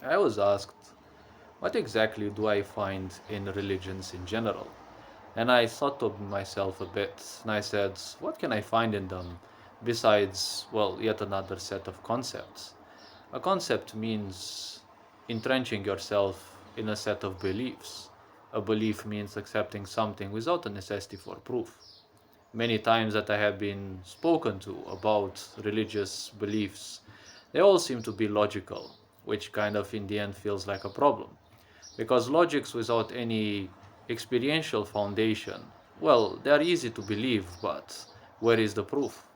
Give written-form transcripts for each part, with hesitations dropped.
I was asked, what exactly do I find in religions in general? And I thought to myself a bit, and I said, what can I find in them besides, well, yet another set of concepts? A concept means entrenching yourself in a set of beliefs. A belief means accepting something without a necessity for proof. Many times that I have been spoken to about religious beliefs, they all seem to be logical, which kind of in the end feels like a problem. Because logics without any experiential foundation, well, they are easy to believe, but where is the proof?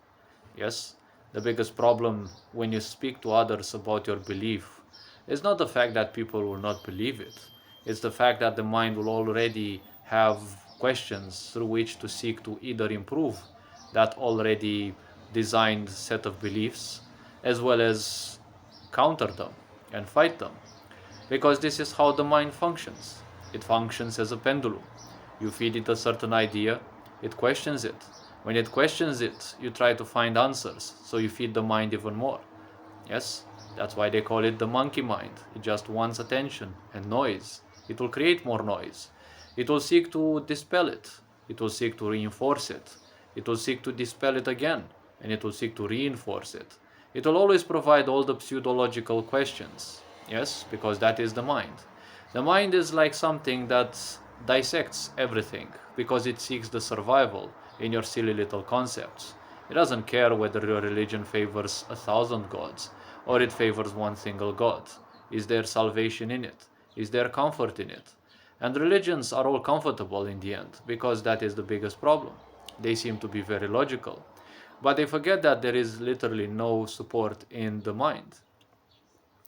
Yes, the biggest problem when you speak to others about your belief is not the fact that people will not believe it. It's the fact that the mind will already have questions through which to seek to either improve that already designed set of beliefs as well as counter them and fight them. Because this is how the mind functions. It functions as a pendulum. You feed it a certain idea, it questions it. When it questions it, you try to find answers, so you feed the mind even more. Yes, that's why they call it the monkey mind. It just wants attention and noise. It will create more noise. It will seek to dispel it. It will seek to reinforce it. It will seek to dispel it again, and it will seek to reinforce it. It will always provide all the pseudological questions. Yes, because that is the mind. The mind is like something that dissects everything because it seeks the survival in your silly little concepts. It doesn't care whether your religion favors 1,000 gods or it favors one single god. Is there salvation in it? Is there comfort in it? And religions are all comfortable in the end because that is the biggest problem. They seem to be very logical. But they forget that there is literally no support in the mind.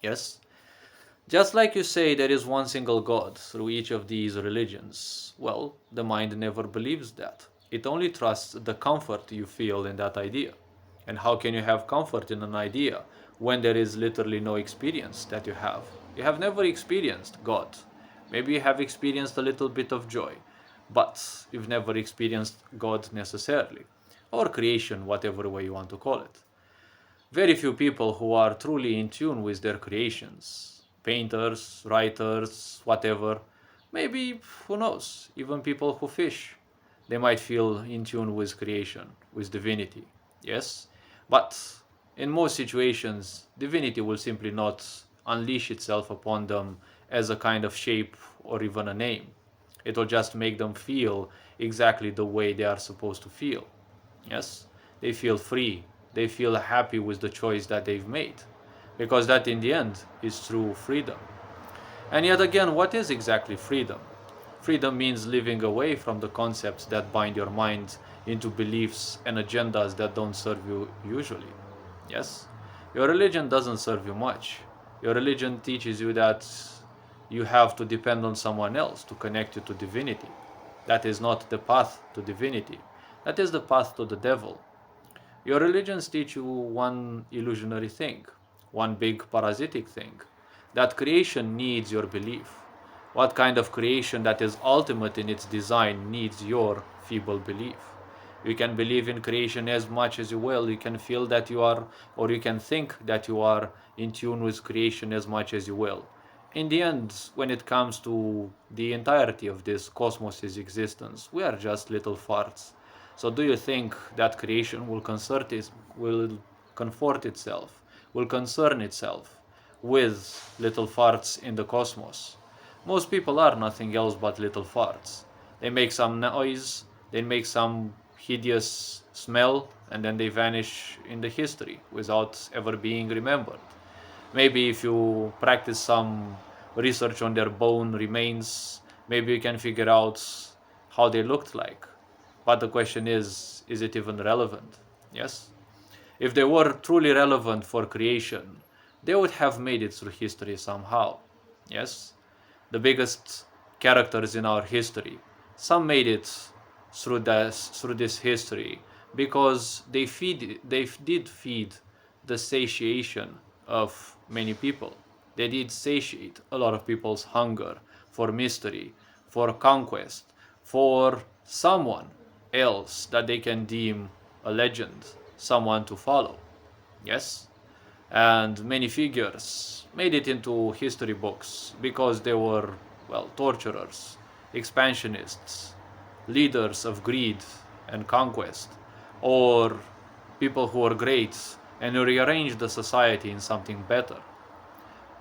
Yes? Just like you say there is one single God through each of these religions, well, the mind never believes that. It only trusts the comfort you feel in that idea. And how can you have comfort in an idea when there is literally no experience that you have? You have never experienced God. Maybe you have experienced a little bit of joy, but you've never experienced God necessarily, or creation, whatever way you want to call it. Very few people who are truly in tune with their creations. Painters, writers, whatever. Maybe, who knows, even people who fish. They might feel in tune with creation, with divinity. Yes? But in most situations, divinity will simply not unleash itself upon them as a kind of shape or even a name. It will just make them feel exactly the way they are supposed to feel. Yes, they feel free, they feel happy with the choice that they've made, because that in the end is true freedom. And yet again, what is exactly freedom? Freedom means living away from the concepts that bind your mind into beliefs and agendas that don't serve you usually. Yes? Your religion doesn't serve you much. Your religion teaches you that you have to depend on someone else to connect you to divinity. That is not the path to divinity. That is the path to the devil. Your religions teach you one illusionary thing, one big parasitic thing, that creation needs your belief. What kind of creation that is ultimate in its design needs your feeble belief? You can believe in creation as much as you will, you can feel that you are, or you can think that you are in tune with creation as much as you will. In the end, when it comes to the entirety of this cosmos's existence, we are just little farts. So do you think that creation will comfort itself, will concern itself with little farts in the cosmos? Most people are nothing else but little farts. They make some noise, they make some hideous smell, and then they vanish in the history without ever being remembered. Maybe if you practice some research on their bone remains, maybe you can figure out how they looked like. But the question is it even relevant? Yes? If they were truly relevant for creation, they would have made it through history somehow. Yes? The biggest characters in our history, some made it through this history because they did feed the satiation of many people. They did satiate a lot of people's hunger for mystery, for conquest, for someone else that they can deem a legend, someone to follow. Yes? And many figures made it into history books because they were, well, torturers, expansionists, leaders of greed and conquest, or people who were great and rearranged the society in something better,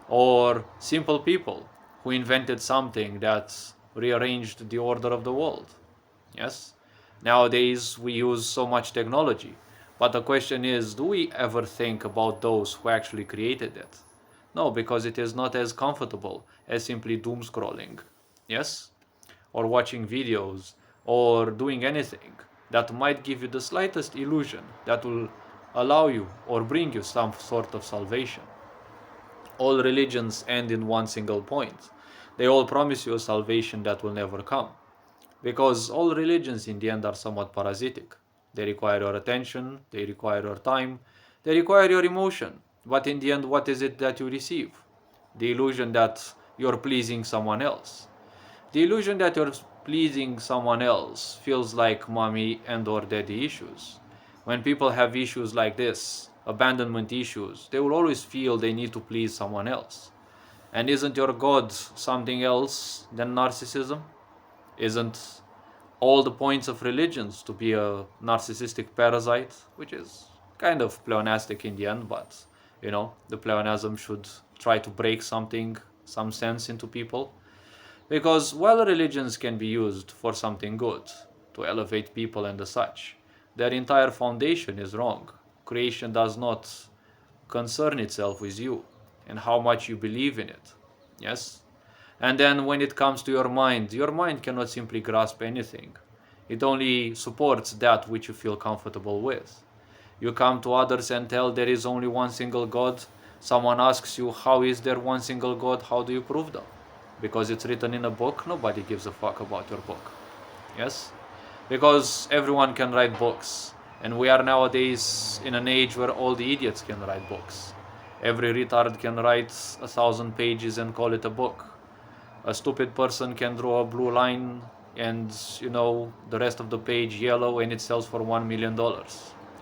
or simple people who invented something that rearranged the order of the world. Yes? Nowadays we use so much technology, but the question is, do we ever think about those who actually created it? No, because it is not as comfortable as simply doom scrolling. Yes? Or watching videos or doing anything that might give you the slightest illusion that will allow you or bring you some sort of salvation. All religions end in one single point. They all promise you a salvation that will never come. Because all religions in the end are somewhat parasitic. They require your attention, they require your time, they require your emotion. But in the end, what is it that you receive? The illusion that you're pleasing someone else. The illusion that you're pleasing someone else feels like mommy and or daddy issues. When people have issues like this, abandonment issues, they will always feel they need to please someone else. And isn't your God something else than narcissism? Isn't all the points of religions to be a narcissistic parasite, which is kind of pleonastic in the end, but the pleonasm should try to break something, some sense into people. Because while religions can be used for something good, to elevate people and the such, their entire foundation is wrong. Creation does not concern itself with you and how much you believe in it. Yes? And then when it comes to your mind cannot simply grasp anything. It only supports that which you feel comfortable with. You come to others and tell there is only one single God. Someone asks you, how is there one single God? How do you prove that? Because it's written in a book? Nobody gives a fuck about your book. Yes? Because everyone can write books. And we are nowadays in an age where all the idiots can write books. Every retard can write 1,000 pages and call it a book. A stupid person can draw a blue line and the rest of the page yellow and it sells for $1 million.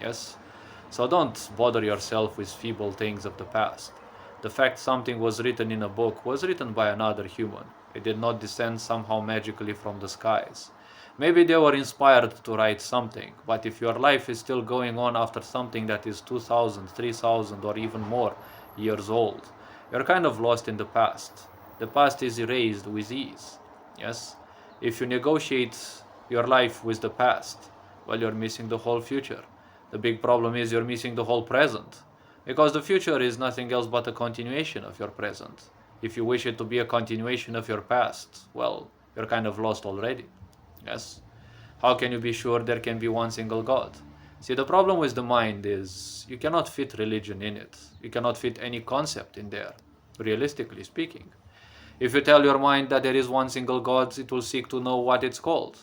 Yes? So don't bother yourself with feeble things of the past. The fact something was written in a book was written by another human. It did not descend somehow magically from the skies. Maybe they were inspired to write something, but if your life is still going on after something that is 2,000, 3,000, or even more years old, you're kind of lost in the past. The past is erased with ease. Yes? If you negotiate your life with the past, well, you're missing the whole future. The big problem is you're missing the whole present. Because the future is nothing else but a continuation of your present. If you wish it to be a continuation of your past, well, you're kind of lost already. Yes? How can you be sure there can be one single God? See, the problem with the mind is you cannot fit religion in it. You cannot fit any concept in there, realistically speaking. If you tell your mind that there is one single God, it will seek to know what it's called.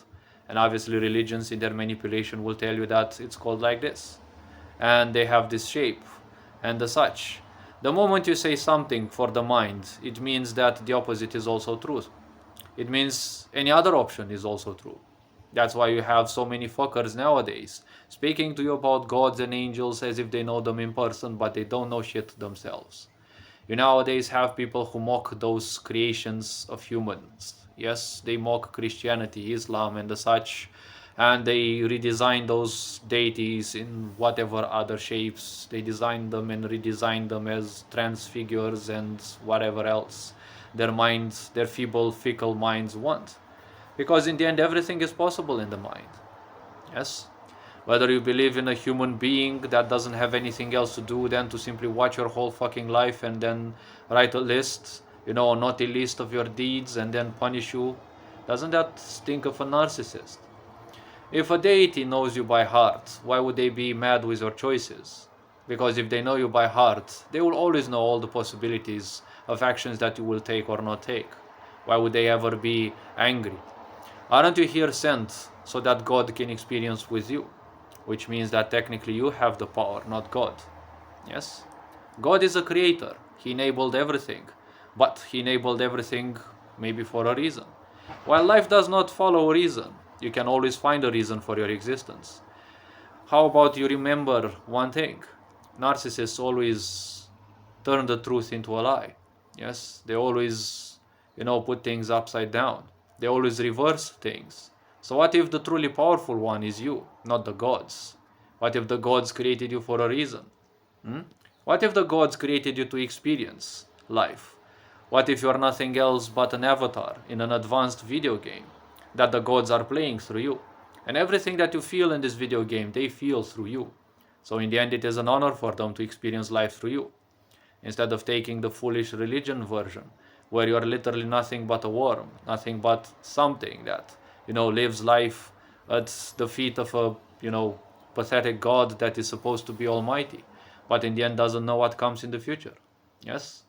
And obviously religions in their manipulation will tell you that it's called like this. And they have this shape and the such. The moment you say something for the mind, it means that the opposite is also true. It means any other option is also true. That's why you have so many fuckers nowadays speaking to you about gods and angels as if they know them in person, but they don't know shit themselves. You nowadays have people who mock those creations of humans. Yes, they mock Christianity, Islam, and the such, and they redesign those deities in whatever other shapes. They design them and redesign them as trans figures and whatever else their minds, their feeble, fickle minds want. Because in the end, everything is possible in the mind. Yes? Whether you believe in a human being that doesn't have anything else to do than to simply watch your whole fucking life and then write a list, a naughty list of your deeds and then punish you, doesn't that stink of a narcissist? If a deity knows you by heart, why would they be mad with your choices? Because if they know you by heart, they will always know all the possibilities of actions that you will take or not take. Why would they ever be angry? Aren't you here sent so that God can experience with you? Which means that technically you have the power, not God. Yes? God is a creator. He enabled everything. But he enabled everything maybe for a reason. While life does not follow a reason, you can always find a reason for your existence. How about you remember one thing? Narcissists always turn the truth into a lie. Yes, they always, put things upside down. They always reverse things. So what if the truly powerful one is you, not the gods? What if the gods created you for a reason? Hmm? What if the gods created you to experience life? What if you're nothing else but an avatar in an advanced video game that the gods are playing through you? And everything that you feel in this video game, they feel through you. So in the end, it is an honor for them to experience life through you, instead of taking the foolish religion version, where you are literally nothing but a worm, nothing but something that, lives life at the feet of a, pathetic God that is supposed to be almighty, but in the end doesn't know what comes in the future. Yes?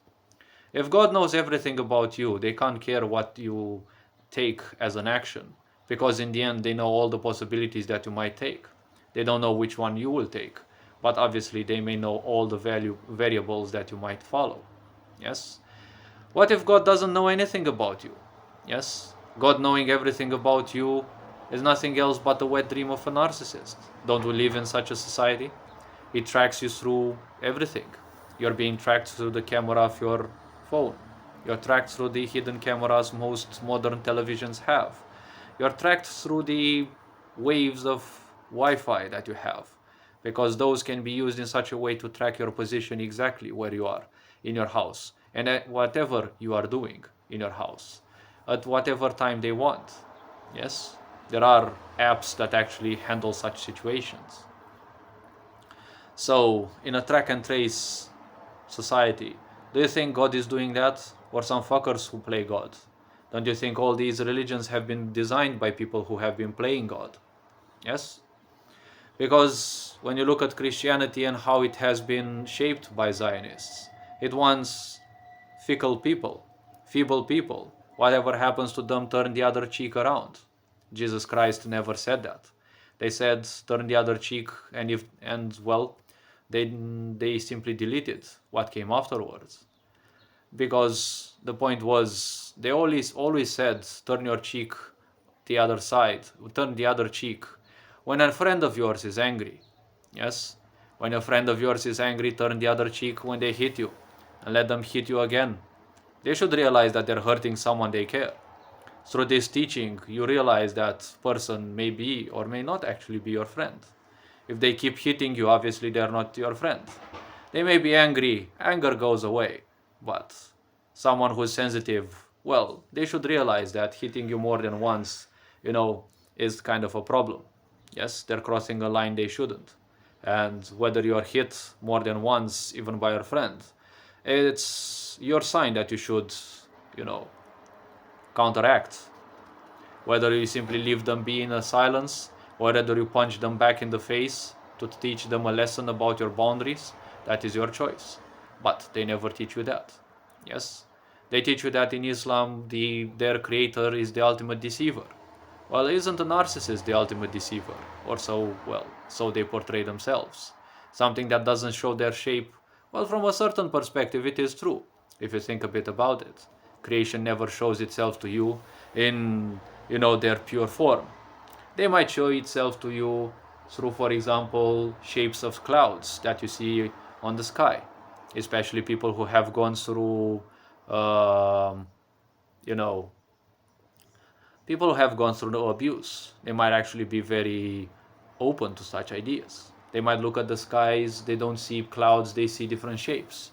If God knows everything about you, they can't care what you take as an action, because in the end they know all the possibilities that you might take. They don't know which one you will take, but obviously they may know all the variables that you might follow. Yes? What if God doesn't know anything about you? Yes? God knowing everything about you is nothing else but a wet dream of a narcissist. Don't we live in such a society? It tracks you through everything. You're being tracked through the camera of your phone. You're tracked through the hidden cameras most modern televisions have. You're tracked through the waves of Wi-Fi that you have, because those can be used in such a way to track your position exactly where you are in your house and at whatever you are doing in your house at whatever time they want. Yes, there are apps that actually handle such situations. So, in a track and trace society, do you think God is doing that, or some fuckers who play God? Don't you think all these religions have been designed by people who have been playing God? Yes? Because when you look at Christianity and how it has been shaped by Zionists, it wants fickle people, feeble people. Whatever happens to them, turn the other cheek around. Jesus Christ never said that. They said turn the other cheek, and well, they simply deleted what came afterwards, because the point was they always said turn your cheek the other side, turn the other cheek when a friend of yours is angry. Yes, when a friend of yours is angry, turn the other cheek when they hit you, and let them hit you again. They should realize that they're hurting someone they care. Through this teaching, you realize that person may be or may not actually be your friend. If they keep hitting you, obviously they're not your friend. They may be angry, anger goes away, but someone who's sensitive, well, they should realize that hitting you more than once, is kind of a problem. Yes, they're crossing a line they shouldn't. And whether you're hit more than once, even by your friend, it's your sign that you should, you know, counteract. Whether you simply leave them be in a silence, or whether you punch them back in the face to teach them a lesson about your boundaries, that is your choice. But they never teach you that. Yes? They teach you that in Islam, their creator is the ultimate deceiver. Well, isn't a narcissist the ultimate deceiver? Or so they portray themselves. Something that doesn't show their shape. Well, from a certain perspective, it is true, if you think a bit about it. Creation never shows itself to you in, their pure form. They might show itself to you through, for example, shapes of clouds that you see on the sky, especially people who have gone through, um, you know, people who have gone through no abuse. They might actually be very open to such ideas. They might look at the skies, they don't see clouds, they see different shapes.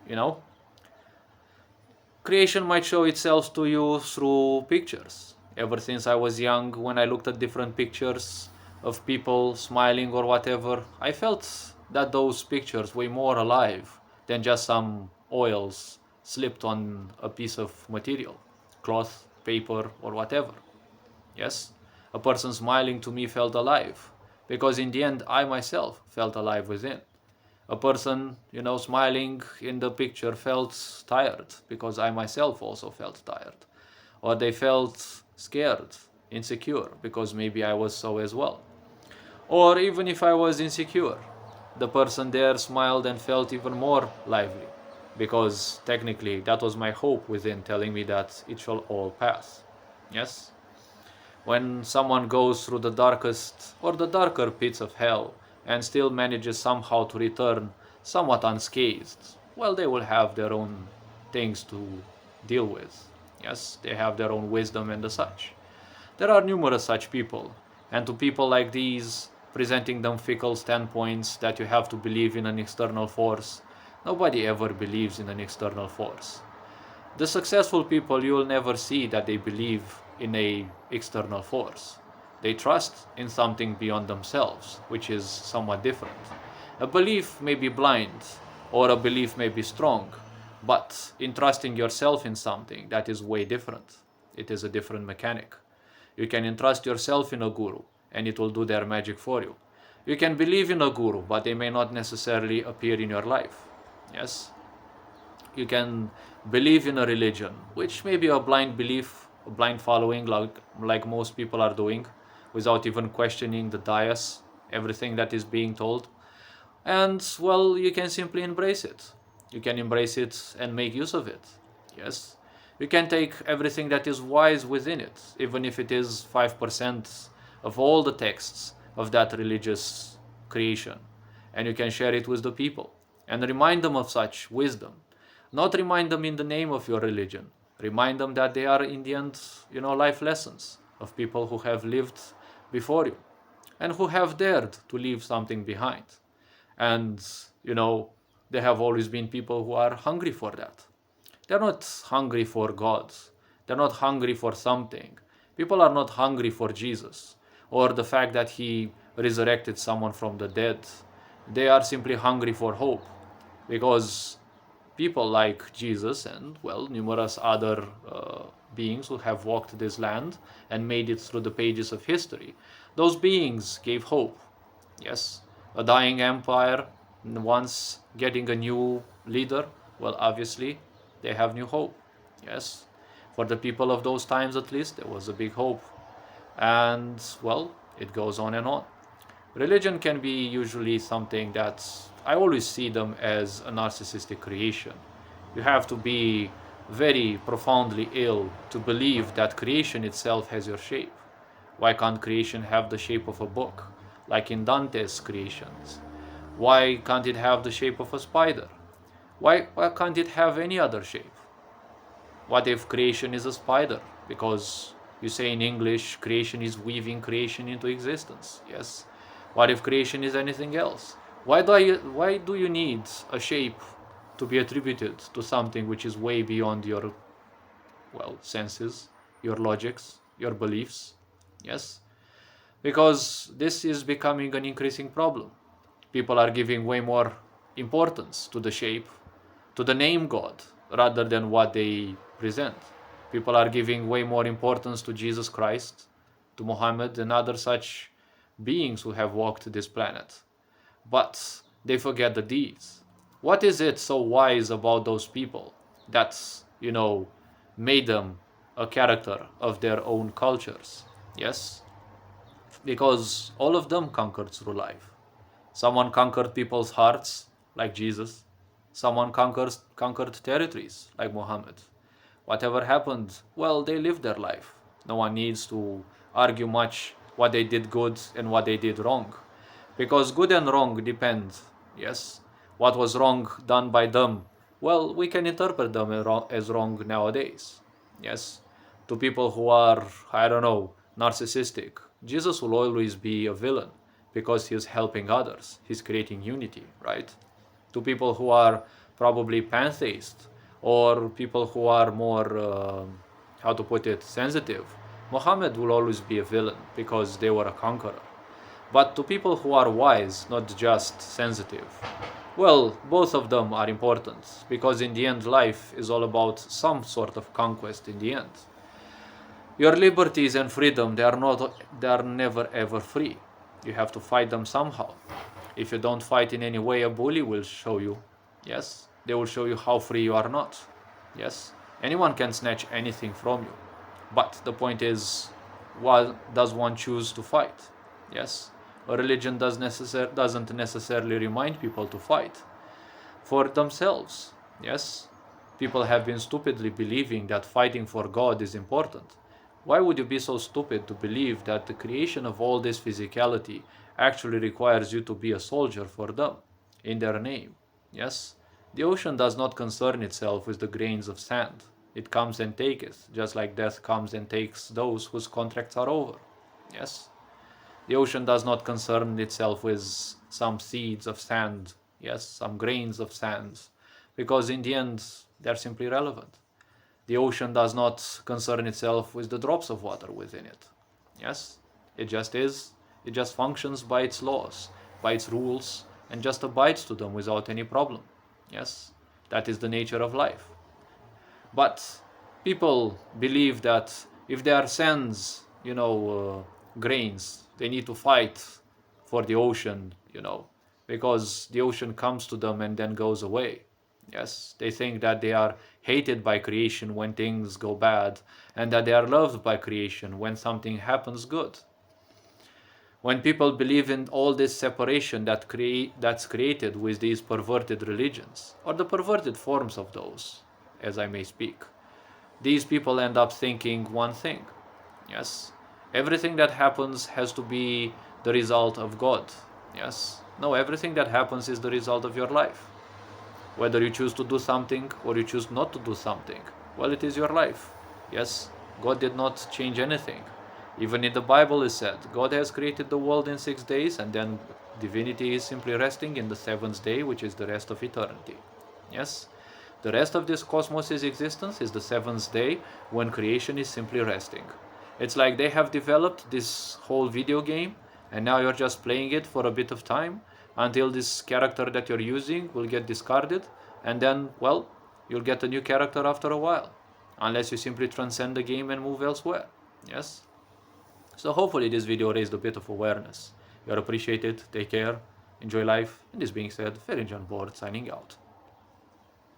You know, creation might show itself to you through pictures. Ever since I was young, when I looked at different pictures of people smiling or whatever, I felt that those pictures were more alive than just some oils slipped on a piece of material, cloth, paper, or whatever. Yes, a person smiling to me felt alive, because in the end I myself felt alive within. A person, smiling in the picture felt tired, because I myself also felt tired. Or they felt scared, insecure, because maybe I was so as well. Or even if I was insecure, the person there smiled and felt even more lively, because technically that was my hope within, telling me that it shall all pass. Yes? When someone goes through the darkest or the darker pits of hell and still manages somehow to return somewhat unscathed, well, they will have their own things to deal with. Yes, they have their own wisdom and the such. There are numerous such people, and to people like these, presenting them fickle standpoints that you have to believe in an external force, nobody ever believes in an external force. The successful people, you will never see that they believe in a external force. They trust in something beyond themselves, which is somewhat different. A belief may be blind, or a belief may be strong, but in trusting yourself in something, that is way different. It is a different mechanic. You can entrust yourself in a guru, and it will do their magic for you. You can believe in a guru, but they may not necessarily appear in your life. Yes? You can believe in a religion, which may be a blind belief, a blind following, like most people are doing, without even questioning the dais, everything that is being told. And well, you can simply embrace it. You can embrace it and make use of it. Yes. You can take everything that is wise within it, even if it is 5% of all the texts of that religious creation, and you can share it with the people and remind them of such wisdom. Not remind them in the name of your religion. Remind them that they are, in the end, life lessons of people who have lived before you and who have dared to leave something behind. And, you know, there have always been people who are hungry for that. They're not hungry for God. They're not hungry for something. People are not hungry for Jesus or the fact that he resurrected someone from the dead. They are simply hungry for hope because people like Jesus and, well, numerous other beings who have walked this land and made it through the pages of history, those beings gave hope. Yes, a dying empire, once getting a new leader, well, obviously, they have new hope. Yes, for the people of those times at least, there was a big hope. And, well, it goes on and on. Religion can be usually something that I always see them as a narcissistic creation. You have to be very profoundly ill to believe that creation itself has your shape. Why can't creation have the shape of a book, like in Dante's creations? Why can't it have the shape of a spider? Why can't it have any other shape? What if creation is a spider? Because you say in English, creation is weaving creation into existence. Yes. What if creation is anything else? Why do you need a shape to be attributed to something which is way beyond your, well, senses, your logics, your beliefs? Yes. Because this is becoming an increasing problem. People are giving way more importance to the shape, to the name God, rather than what they present. People are giving way more importance to Jesus Christ, to Muhammad, and other such beings who have walked this planet. But they forget the deeds. What is it so wise about those people that's, made them a character of their own cultures? Yes? Because all of them conquered through life. Someone conquered people's hearts, like Jesus. Someone conquered territories, like Muhammad. Whatever happened, well, they lived their life. No one needs to argue much what they did good and what they did wrong. Because good and wrong depend, yes? What was wrong done by them, well, we can interpret them as wrong nowadays. Yes? To people who are, I don't know, narcissistic, Jesus will always be a villain because he is helping others. He's creating unity, right? To people who are probably pantheist or people who are more, how to put it, sensitive, Muhammad will always be a villain because they were a conqueror. But to people who are wise, not just sensitive, well, both of them are important because in the end, life is all about some sort of conquest in the end. Your liberties and freedom, they are never ever free. You have to fight them somehow. If you don't fight in any way, a bully will show you. Yes, they will show you how free you are not. Yes, anyone can snatch anything from you. But the point is, why does one choose to fight? Yes, a religion doesn't necessarily remind people to fight for themselves. Yes, people have been stupidly believing that fighting for God is important. Why would you be so stupid to believe that the creation of all this physicality actually requires you to be a soldier for them in their name? Yes, The ocean does not concern itself with the grains of sand. It comes and taketh, just like death comes and takes those whose contracts are over. Yes? The ocean does not concern itself with some seeds of sand, yes, some grains of sands, because in the end, they're simply irrelevant. The ocean does not concern itself with the drops of water within it. Yes, it just is. It just functions by its laws, by its rules, and just abides to them without any problem. Yes, that is the nature of life. But people believe that if they are sands, grains, they need to fight for the ocean, because the ocean comes to them and then goes away. Yes, they think that they are hated by creation when things go bad, and that they are loved by creation when something happens good. When people believe in all this separation that's created with these perverted religions, or the perverted forms of those, as I may speak, these people end up thinking one thing. Yes, everything that happens has to be the result of God. Yes, no, everything that happens is the result of your life. Whether you choose to do something or you choose not to do something, well, it is your life. Yes, God did not change anything. Even in the Bible is said, God has created the world in 6 days, and then divinity is simply resting in the seventh day, which is the rest of eternity. Yes, the rest of this cosmos' existence is the seventh day, when creation is simply resting. It's like they have developed this whole video game, and now you're just playing it for a bit of time until this character that you're using will get discarded, and then, well, you'll get a new character after a while, unless you simply transcend the game and move elsewhere. Yes? So hopefully this video raised a bit of awareness. You're appreciated, take care, enjoy life, and this being said, Ferin John Board signing out.